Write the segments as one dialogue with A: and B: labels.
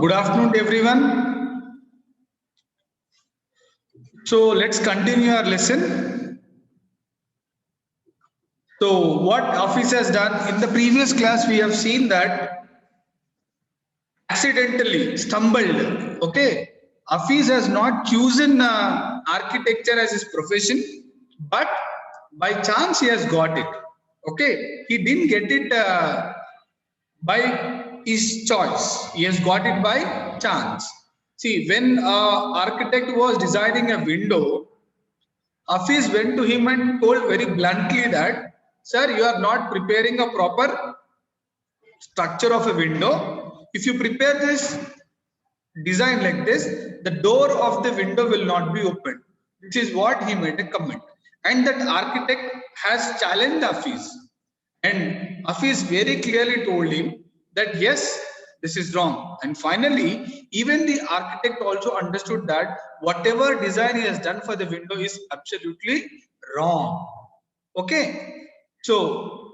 A: Good afternoon, everyone. So let's continue our lesson. So what Hafeez has done in the previous class, we have seen that accidentally stumbled. Okay, Hafeez has not chosen architecture as his profession, but by chance he has got it. Okay, he didn't get it by his choice. He has got it by chance. See, when architect was designing a window, Hafeez went to him and told very bluntly that, sir, you are not preparing a proper structure of a window. If you prepare this design like this, the door of the window will not be opened. Which is what he made a comment. And that architect has challenged Hafeez. And Hafeez very clearly told him that yes, this is wrong. And finally, even the architect also understood that whatever design he has done for the window is absolutely wrong. Okay. So,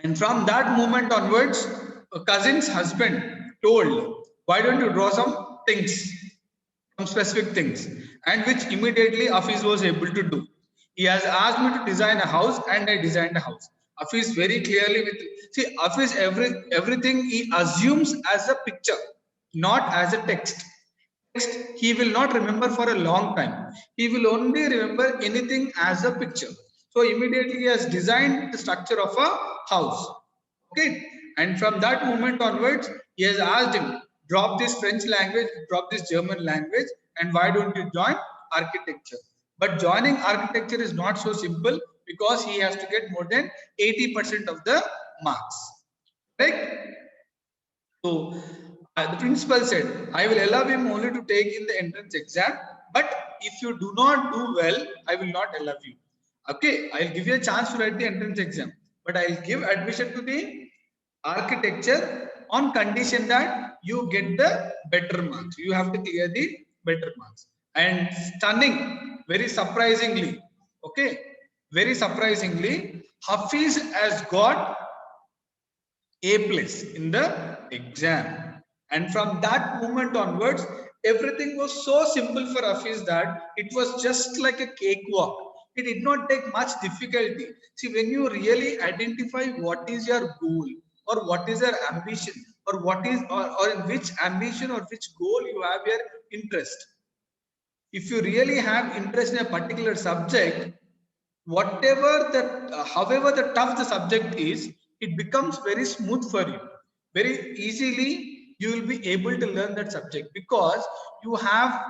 A: and from that moment onwards, a cousin's husband told, why don't you draw some things, some specific things, and which immediately Hafeez was able to do. He has asked me to design a house, and I designed a house. Hafeez very clearly Hafeez everything he assumes as a picture, not as a text. Text he will not remember for a long time. He will only remember anything as a picture. So immediately he has designed the structure of a house. Okay, and from that moment onwards, he has asked him, drop this French language, drop this German language, and why don't you join architecture? But joining architecture is not so simple because he has to get more than 80% of the marks. Right? So the principal said, I will allow him only to take in the entrance exam, but if you do not do well, I will not allow you. Okay, I'll give you a chance to write the entrance exam, but I'll give admission to the architecture on condition that you get the better marks. You have to clear the better marks. And stunning, very surprisingly, okay, very surprisingly, Hafeez has got A plus in the exam. And from that moment onwards, everything was so simple for Hafeez that it was just like a cakewalk. It did not take much difficulty. See, when you really identify what is your goal or what is your ambition or what is or in which ambition or which goal you have your interest. If you really have interest in a particular subject, whatever that however the tough the subject is, it becomes very smooth for you. Very easily you will be able to learn that subject because you have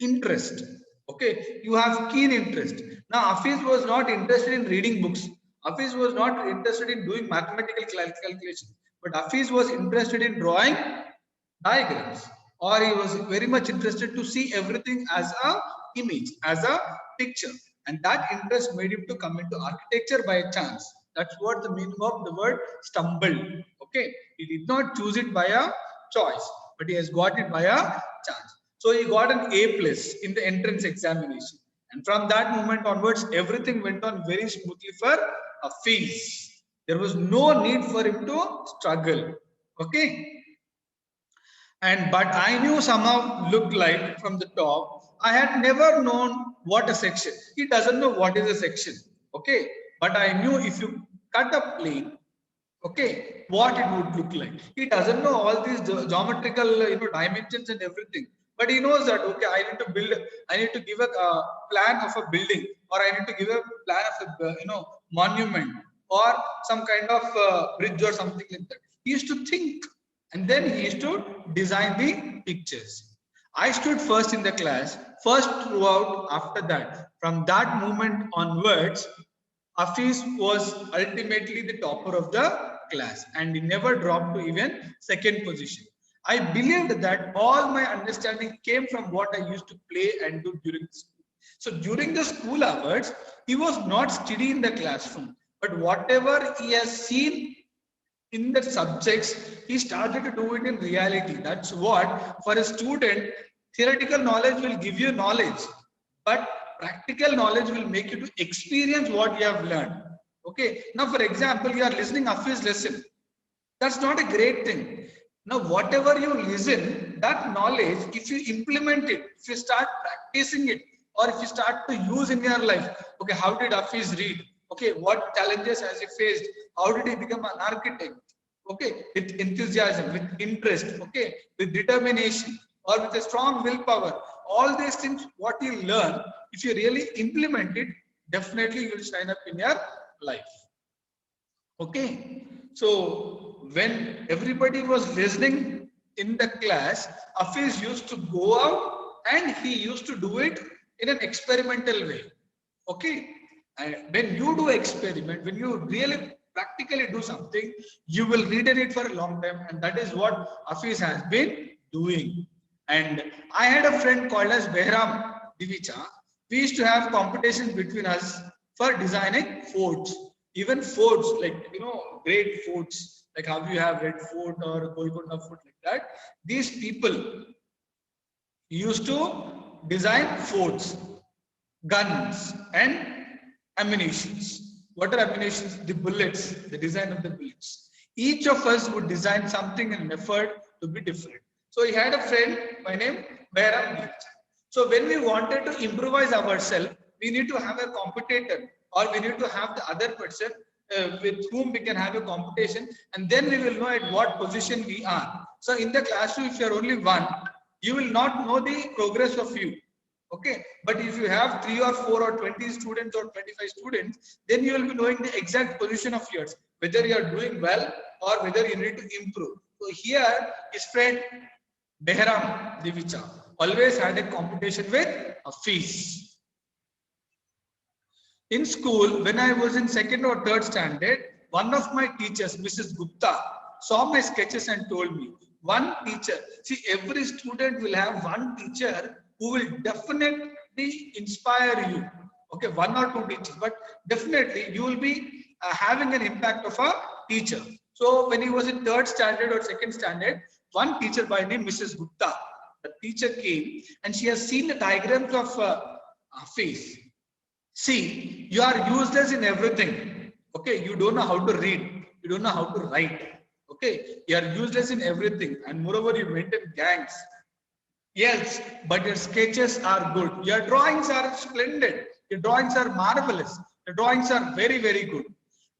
A: interest. Okay, you have keen interest. Now Hafeez was not interested in reading books. Hafeez was not interested in doing mathematical calculation, but Hafeez was interested in drawing diagrams, or he was very much interested to see everything as a image, as a picture, and that interest made him to come into architecture by chance. That's what the meaning of the word stumbled. Okay, he did not choose it by a choice, but he has got it by a chance. So he got an A plus in the entrance examination, and from that moment onwards everything went on very smoothly for Hafeez. There was no need for him to struggle. Okay, and but I knew somehow looked like from the top. I had never known what a section. He doesn't know what is a section. Okay, but I knew if you cut a plane, okay, what it would look like. He doesn't know all these geometrical, dimensions and everything. But he knows that okay, I need to build. I need to give a plan of a building, or I need to give a plan of a monument, or some kind of bridge or something like that. He used to think, and then he used to design the pictures. I stood first in the class, first throughout. After that, from that moment onwards, Hafeez was ultimately the topper of the class, and he never dropped to even second position. I believed that all my understanding came from what I used to play and do during the school. So during the school hours, he was not steady in the classroom, but whatever he has seen in the subjects, he started to do it in reality. That's what, for a student, theoretical knowledge will give you knowledge, but practical knowledge will make you to experience what you have learned. Okay, now for example, you are listening Hafeez lesson. That's not a great thing. Now, whatever you listen, that knowledge, if you implement it, if you start practicing it, or if you start to use in your life, okay, how did Hafeez read? Okay, what challenges has he faced? How did he become an architect? Okay, with enthusiasm, with interest, okay, with determination, or with a strong willpower. All these things, what you learn, if you really implement it, definitely you will shine up in your life. Okay, so when everybody was listening in the class, Hafeez used to go out and he used to do it in an experimental way. Okay, and when you do experiment, when you really practically do something, you will retain it for a long time, and that is what Hafeez has been doing. And I had a friend called as Behram Divicha. We used to have competitions between us for designing forts. Even forts, like great forts, like how you have Red Fort or Golconda Fort, like that. These people used to design forts, guns, and ammunitions. What are ammunitions? The bullets, the design of the bullets. Each of us would design something in an effort to be different. So he had a friend by name Behram Beach. So when we wanted to improvise ourselves, we need to have a competitor, or we need to have the other person with whom we can have a competition, and then we will know at what position we are. So in the classroom, if you are only one, you will not know the progress of you. Okay, but if you have 3 or 4 or 20 students or 25 students, then you will be knowing the exact position of yours, whether you are doing well or whether you need to improve. So here his friend Behram Divicha always had a competition with Hafeez. In school, when I was in second or third standard, one of my teachers, Mrs. Gupta, saw my sketches and told me, one teacher, see, every student will have one teacher who will definitely inspire you. Okay, one or two teachers, but definitely you will be having an impact of a teacher. So when he was in third standard or second standard, one teacher by name Mrs. Gupta, the teacher came and she has seen the diagrams of Hafeez. See, you are useless in everything. Okay, you don't know how to read, you don't know how to write. Okay, you are useless in everything, and moreover, you maintain gangs. Yes, but your sketches are good. Your drawings are splendid. Your drawings are marvelous. Your drawings are very, very good.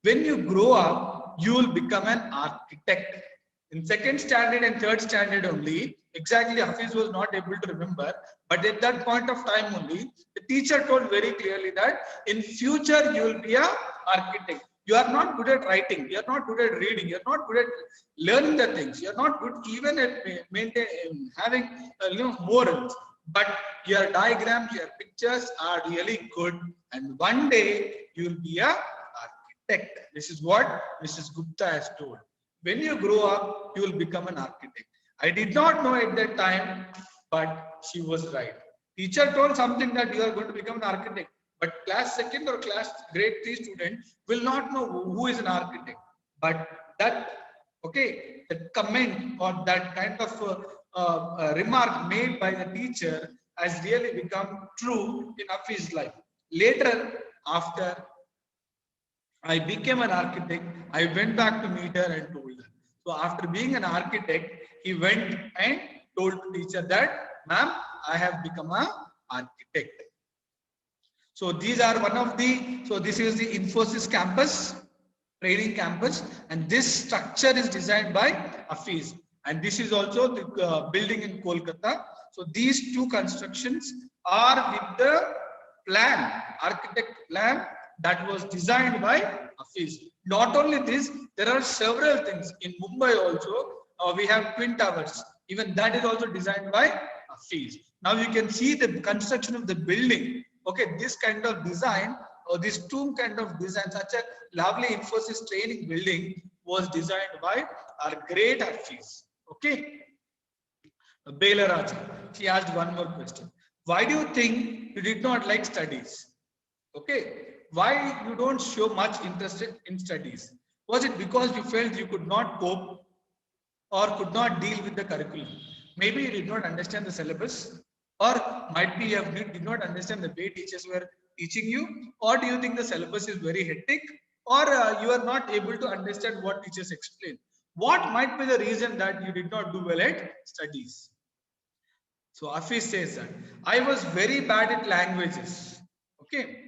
A: When you grow up, you will become an architect. In second standard and third standard only, exactly Hafeez was not able to remember, but at that point of time only, the teacher told very clearly that in future you will be a architect. You are not good at writing, you are not good at reading, you are not good at learning the things, you are not good even at having morals, but your diagrams, your pictures are really good, and one day you will be a architect. This is what Mrs. Gupta has told. When you grow up, you will become an architect. I did not know at that time, but she was right. Teacher told something that you are going to become an architect, but class second or class grade 3 student will not know who is an architect. But that, okay, that comment or that kind of remark made by the teacher has really become true in Hafeez's life. Later, after I became an architect, I went back to meet her and told her. So after being an architect, he went and told the teacher that, ma'am, I have become an architect. So these are one of the, so this is the Infosys campus, training campus, and this structure is designed by Hafeez. And this is also the building in Kolkata. So these two constructions are with the plan, architect plan that was designed by Hafeez. Not only this, there are several things in Mumbai also. We have Twin Towers. Even that is also designed by Hafeez. Now you can see the construction of the building. Okay, this kind of design or this tomb kind of design, such a lovely Infosys training building was designed by our great Hafeez. Okay, Bela Raja, she asked one more question. Why do you think you did not like studies? Okay, why you don't show much interest in studies? Was it because you felt you could not cope or could not deal with the curriculum? Maybe you did not understand the syllabus, or might be you did not understand the way teachers were teaching you, or do you think the syllabus is very hectic, or you are not able to understand what teachers explain? What might be the reason that you did not do well at studies? So Hafeez says that I was very bad at languages. Okay.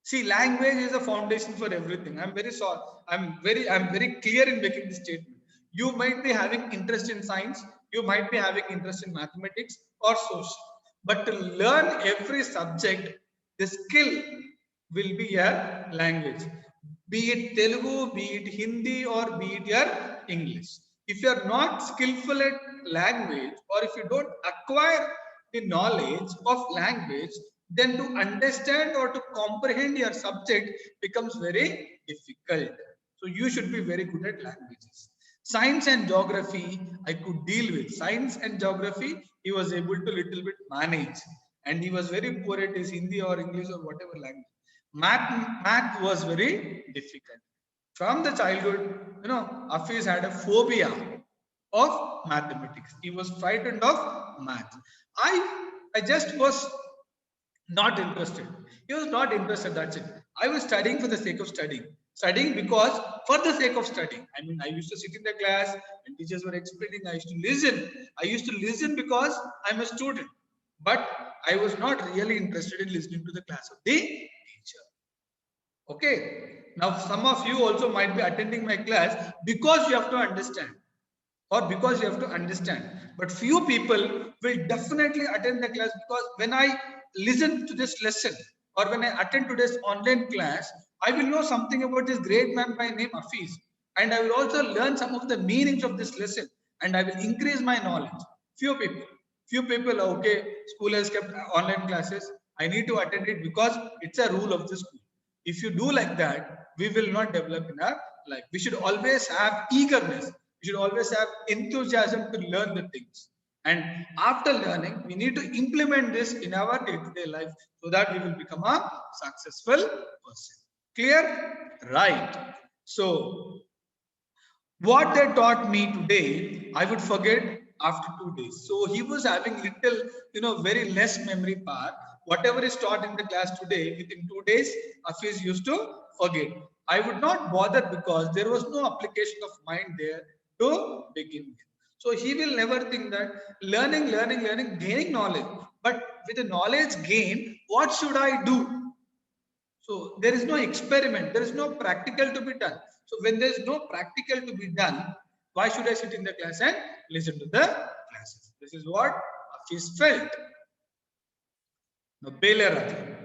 A: See, language is a foundation for everything. I'm very sorry. I'm very clear in making this statement. You might be having interest in science, you might be having interest in mathematics or social. But to learn every subject, the skill will be your language. Be it Telugu, be it Hindi, or be it your English. If you are not skillful at language, or if you don't acquire the knowledge of language, then to understand or to comprehend your subject becomes very difficult. So you should be very good at languages. Science and geography, I could deal with. Science and geography, he was able to little bit manage. And he was very poor at his Hindi or English or whatever language. Math was very difficult. From the childhood, Hafeez had a phobia of mathematics. He was frightened of math. I just was not interested. He was not interested. That's it. I was studying for the sake of studying. Studying because for the sake of studying. I mean, I used to sit in the class and teachers were explaining. I used to listen. I used to listen because I'm a student. But I was not really interested in listening to the class of the teacher. Okay. Now, some of you also might be attending my class because you have to understand or because you have to understand. But few people will definitely attend the class because when I listen to this lesson or when I attend to this online class, I will know something about this great man by name Hafeez. And I will also learn some of the meanings of this lesson and I will increase my knowledge. Few people. Few people, okay, school has kept online classes. I need to attend it because it's a rule of the school. If you do like that, we will not develop in our life. We should always have eagerness. We should always have enthusiasm to learn the things. And after learning, we need to implement this in our day-to-day life so that we will become a successful person. Clear? Right. So, what they taught me today, I would forget after 2 days. So he was having little, very less memory power. Whatever is taught in the class today, within 2 days, Hafeez used to forget. I would not bother because there was no application of mind there to begin with. So he will never think that learning, gaining knowledge. But with the knowledge gain, what should I do? So there is no experiment, there is no practical to be done. So when there is no practical to be done, why should I sit in the class and listen to the classes? This is what Hafeez felt. Now, Raja,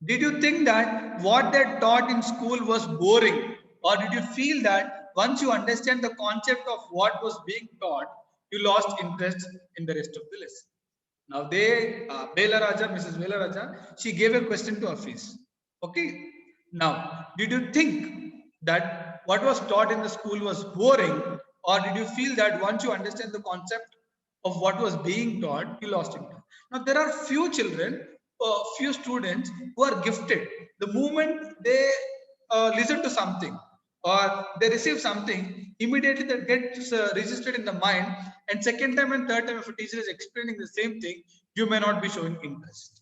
A: did you think that what they taught in school was boring? Or did you feel that once you understand the concept of what was being taught, you lost interest in the rest of the lesson? Now Raja, Mrs. Raja, she gave a question to Hafeez. Okay. Now, did you think that what was taught in the school was boring, or did you feel that once you understand the concept of what was being taught, you lost interest? Now, there are few children, few students who are gifted. The moment they listen to something or they receive something, immediately that gets registered in the mind. And second time and third time, if a teacher is explaining the same thing, you may not be showing interest.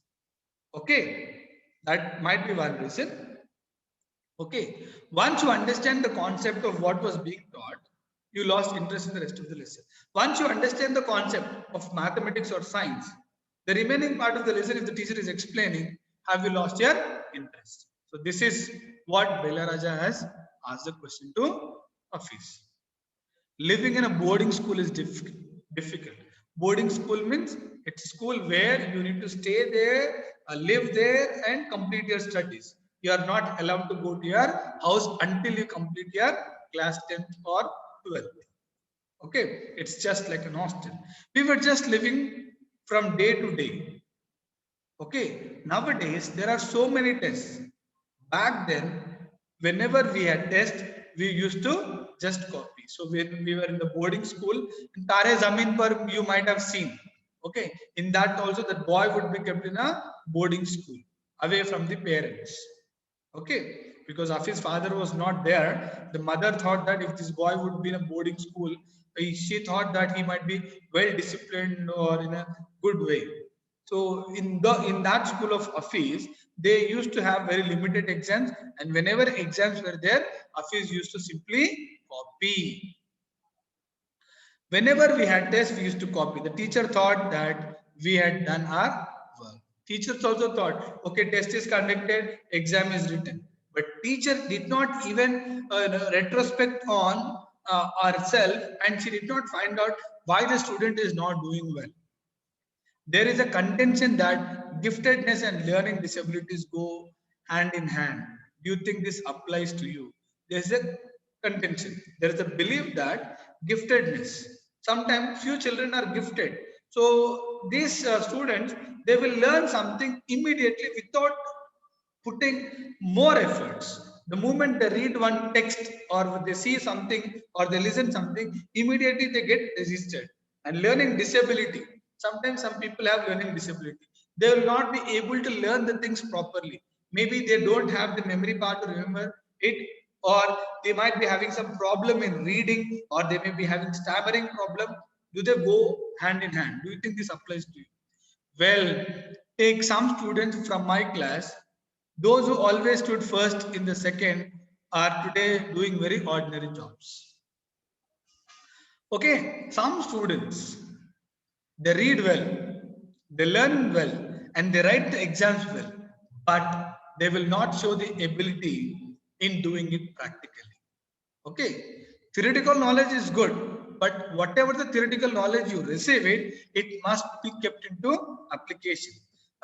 A: Okay, that might be one reason. Okay, once you understand the concept of what was being taught, you lost interest in the rest of the lesson. Once you understand the concept of mathematics or science, the remaining part of the lesson, if the teacher is explaining, have you lost your interest? So this is what Bela Raja has asked the question to Hafeez. Living in a boarding school is difficult. Boarding school means it's a school where you need to stay there, live there, and complete your studies. You are not allowed to go to your house until you complete your class 10th or 12th. Okay, it's just like an hostel. We were just living from day to day. Okay, nowadays there are so many tests. Back then, whenever we had test, we used to just copy. So when we were in the boarding school, in Tare Zamin Par, you might have seen. Okay, in that also that boy would be kept in a boarding school, away from the parents. Okay, because Hafeez's father was not there, the mother thought that if this boy would be in a boarding school, she thought that he might be well disciplined or in a good way. So in that school of Hafeez, they used to have very limited exams, and whenever exams were there, Hafeez used to simply copy. Whenever we had tests, we used to copy. The teacher thought that we had done our work. Teachers also thought, okay, test is conducted, exam is written. But teacher did not even retrospect on ourselves, and she did not find out why the student is not doing well. There is a contention that giftedness and learning disabilities go hand in hand. Do you think this applies to you? There's a contention. There is a belief that giftedness. Sometimes few children are gifted. So these students, they will learn something immediately without putting more efforts. The moment they read one text or they see something or they listen something, immediately they get registered. And learning disability. Sometimes some people have learning disability. They will not be able to learn the things properly. Maybe they don't have the memory part to remember it, or they might be having some problem in reading, or they may be having stammering problem. Do they go hand in hand? Do you think this applies to you? Well, take some students from my class. Those who always stood first in the second are today doing very ordinary jobs. Okay, some students, they read well, they learn well, and they write the exams well, but they will not show the ability in doing it practically. Okay, theoretical knowledge is good, but whatever the theoretical knowledge you receive it must be kept into application.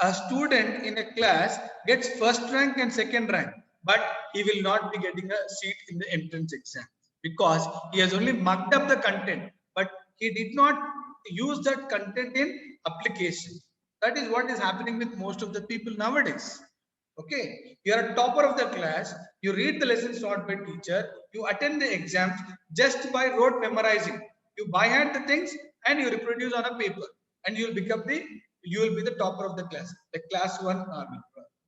A: A student in a class gets first rank and second rank, but he will not be getting a seat in the entrance exam because he has only mucked up the content, but he did not use that content in application. That is what is happening with most of the people nowadays. Okay, you are a topper of the class, you read the lessons taught by teacher, you attend the exams just by rote memorizing. You by hand the things and you reproduce on a paper, and you will be the topper of the class, the class one,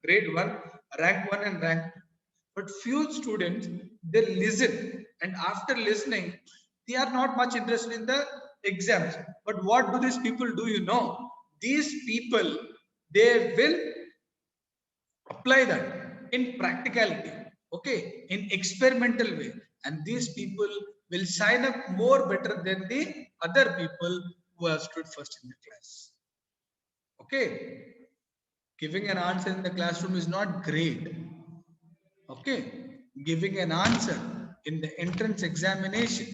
A: grade one, rank one, and rank two. But few students, they listen, and after listening, they are not much interested in the exams. But what do these people do? You know, these people, they will apply that in practicality, okay, in experimental way, and these people will sign up more better than the other people who have stood first in the class. Okay, giving an answer in the classroom is not great. Okay, giving an answer in the entrance examination,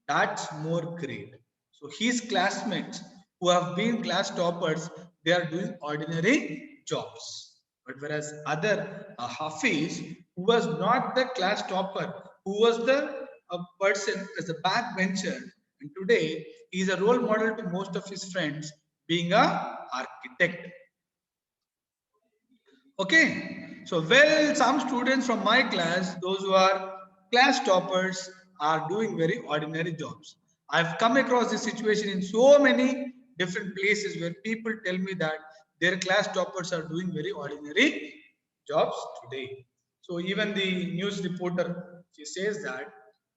A: that's more great. So his classmates who have been class toppers, they are doing ordinary jobs. But whereas other Hafeez, who was not the class topper, who was the person as a backbencher, and today he is a role model to most of his friends, being a architect. Okay, so well, some students from my class, those who are class toppers, are doing very ordinary jobs. I've come across this situation in so many different places where people tell me that their class toppers are doing very ordinary jobs today. So even the news reporter, she says that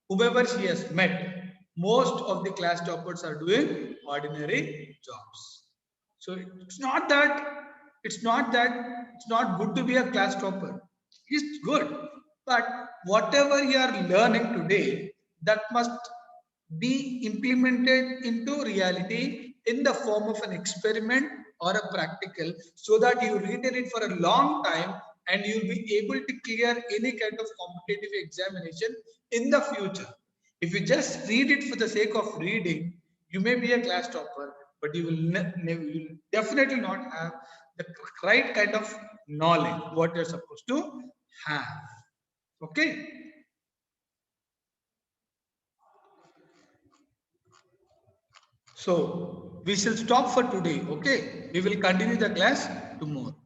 A: whoever she has met, most of the class toppers are doing ordinary jobs. So it's not that it's not good to be a class topper. It's good, but whatever you are learning today, that must be implemented into reality in the form of an experiment or a practical, so that you retain it for a long time and you'll be able to clear any kind of competitive examination in the future. If you just read it for the sake of reading, you may be a class topper, but you will definitely not have the right kind of knowledge what you're supposed to have. Okay. So we shall stop for today. Okay. We will continue the class tomorrow.